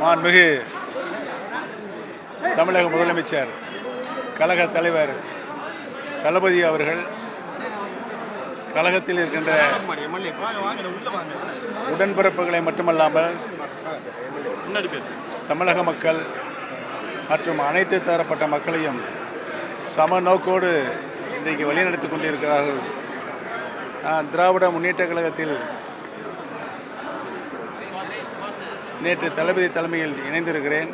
மாண்புமிகு தமிழக முதலமைச்சர் கழக தலைவர் தளபதி அவர்கள் கழகத்தில் இருக்கின்ற உடன்பிறப்புகளை மட்டுமல்லாமல் தமிழக மக்கள் மற்றும் அனைத்து தரப்பட்ட மக்களையும் சம நோக்கோடு இன்றைக்கு வழிநடத்தி கொண்டிருக்கிறார்கள். நான் திராவிட முன்னேற்றக் கழகத்தில் நேற்று தளபதி தலைமையில் இணைந்திருக்கிறேன்.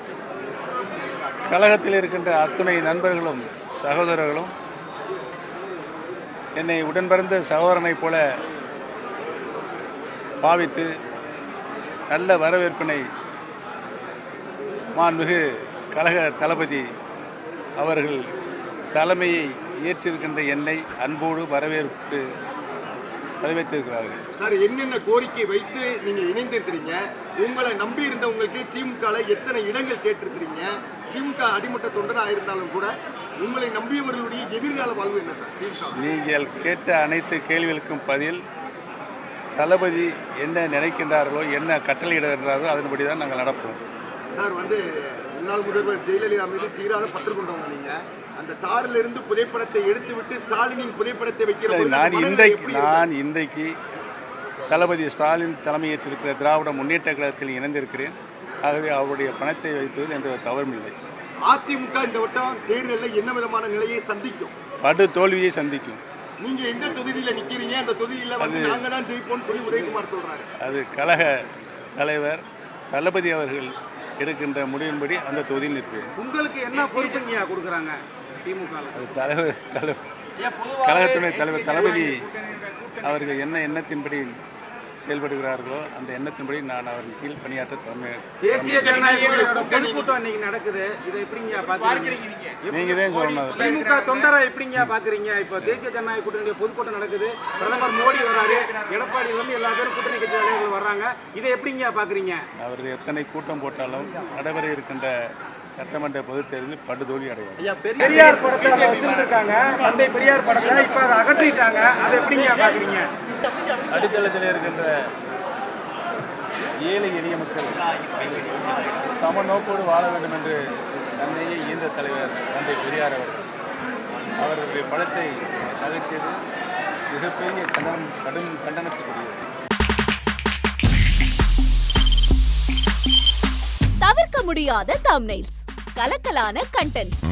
கழகத்தில் இருக்கின்ற அத்துணை நண்பர்களும் சகோதரர்களும் என்னை உடன்பிறந்த சகோதரனைப் போல பாவித்து நல்ல வரவேற்பினை மாண்புமிகு கழக தளபதி அவர்கள் தலைமையை ஏற்றிருக்கின்ற என்னை அன்போடு வரவேற்றிருக்கிறார்கள். சார், என்னென்ன கோரிக்கை வைத்து நீங்கள் இணைந்திருக்கிறீங்க? உங்களை நம்பி இருந்தவங்களுக்கு திமுக எத்தனை இடங்கள் கேட்டிருக்கிறீங்க? திமுக அடிமட்ட தொண்டராக இருந்தாலும் கூட உங்களை நம்பியவர்களுடைய எதிர்கால வாழ்வு என்ன சார்? திமுக நீங்கள் கேட்ட அனைத்து கேள்விகளுக்கும் பதில் தளபதி என்ன நினைக்கின்றார்களோ, என்ன கட்டளையிடுகின்றார்களோ அதன்படி தான் நாங்கள் நடப்போம். சார், முன்னாள் முதல்வர் ஜெயலலிதா மீது தீராத பற்று கொண்டவங்க நீங்க. அந்த தாரில் இருந்து புகைப்படத்தை எடுத்துவிட்டு ஸ்டாலினின் புகைப்படத்தை வைக்கிற நான் இன்றைக்கு தளபதி ஸ்டாலின் தலைமையேற்றிருக்கிற திராவிட முன்னேற்ற கழகத்தில் இணைந்திருக்கிறேன். ஆகவே அவருடைய பணத்தை வைப்பதில் எந்த தவறும் இல்லை. அதிமுக இந்த வட்டம் தேர்தலில் என்ன விதமான நிலையை சந்திக்கும்? படு தோல்வியை சந்திக்கும். நீங்க எந்த தொகுதியில் நிற்கிறீங்க? அந்த தொகுதியில் நாங்க தான் ஜெயிப்போம்னு சொல்லி உதயகுமார் சொல்றாரு. அது கழக தலைவர் தளபதி அவர்கள் எடுக்கின்ற முடிவின்படி அந்த தொகுதியில் நிற்பேன். உங்களுக்கு என்ன பொறுப்புங்க கொடுக்குறாங்க திமுக? கழகத்துடைய தலைவர் தளபதி அவர்கள் என்ன எண்ணத்தின்படி செயல்படுகிறார்களோ அந்த எண்ணத்தின்படி நான் அவர்கள் கீழ் பணியாற்ற தேசிய ஜனநாயக பொதுக்கூட்டம் இன்னைக்கு நடக்குது. இதை எப்படிங்க பாக்குறீங்க? நீங்க தான் சொல்லணும். திமுக தொண்டரை எப்படிங்க பாக்குறீங்க? இப்போ தேசிய ஜனநாயக கூட்டணி பொதுக்கூட்டம் நடக்குது. பிரதமர் மோடி வராரு, எடப்பாடி எல்லா பேரும் கூட்டணி கட்சி தலைவர்கள் வர்றாங்க. இதை எப்படிங்க பாக்குறீங்க? அவர்கள் எத்தனை கூட்டம் போட்டாலும் நடைபெற இருக்கின்ற சட்டமன்ற பொதுத் தேர்தலில் படுதோல்வி அடைவார். பெரியார் படத்தை வச்சிருக்காங்க, தந்தை பெரியார் படத்தை இப்ப அதை அகற்றிட்டாங்க. அதை எப்படிங்க பாக்குறீங்க? அடித்தளத்தில் இருக்கின்ற ஏழை எளிய மக்கள் சம நோக்கோடு வாழ வேண்டும் என்று தந்தையை ஈந்த தலைவர் தந்தை பெரியார் அவர்களுடைய படத்தை அகற்றியது மிகப்பெரிய கடும் கண்டனத்துக்குரியது. தவிர்க்க முடியாத தம்ப்நெயில்ஸ், கலக்கலான கண்டென்ட்ஸ்,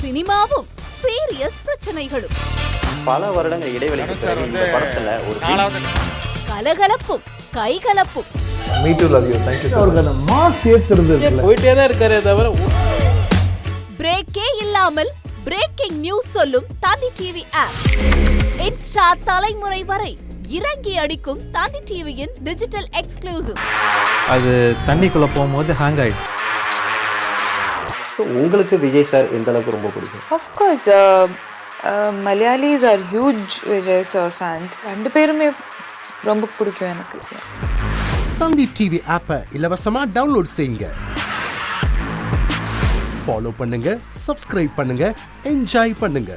சினிமாவும் சீரியஸ் பிரச்சனைகளும், பல வருடங்கள் இடைவெளிக்கு பிறகு இந்த படத்துல ஒரு கலகலப்பும் கைகலப்பும். Me too, love you. Thank you so much. Mass ஏத்துறது போயிட்டே தான் இருக்காரே தவிர பிரேக்கே இல்லாமல் பிரேக்கிங் நியூஸ் சொல்லும் தந்தி டிவி ஆப். இன்ஸ்டா தலைமுறை வரை இறங்கி அடிக்கும் தந்தி டிவியின் டிஜிட்டல் எக்ஸ்க்ளூசிவ். அது தண்ணிக்குள்ள போகும்போது ஹேங் ஆயிடுச்சு. உங்களுக்கு விஜய் சார் எந்த அளவுக்கு ரொம்ப பிடிக்கும்? Of course, Malayalis are huge Vijay sir fans. ரெண்டு பேருமே ரொம்ப பிடிக்கும் எனக்கு. தந்தி டிவி ஆப்பை இலவசமா டவுன்லோட் செய்யுங்க. ஃபாலோ பண்ணுங்க, சப்ஸ்கிரைப் பண்ணுங்க, என்ஜாய் பண்ணுங்க.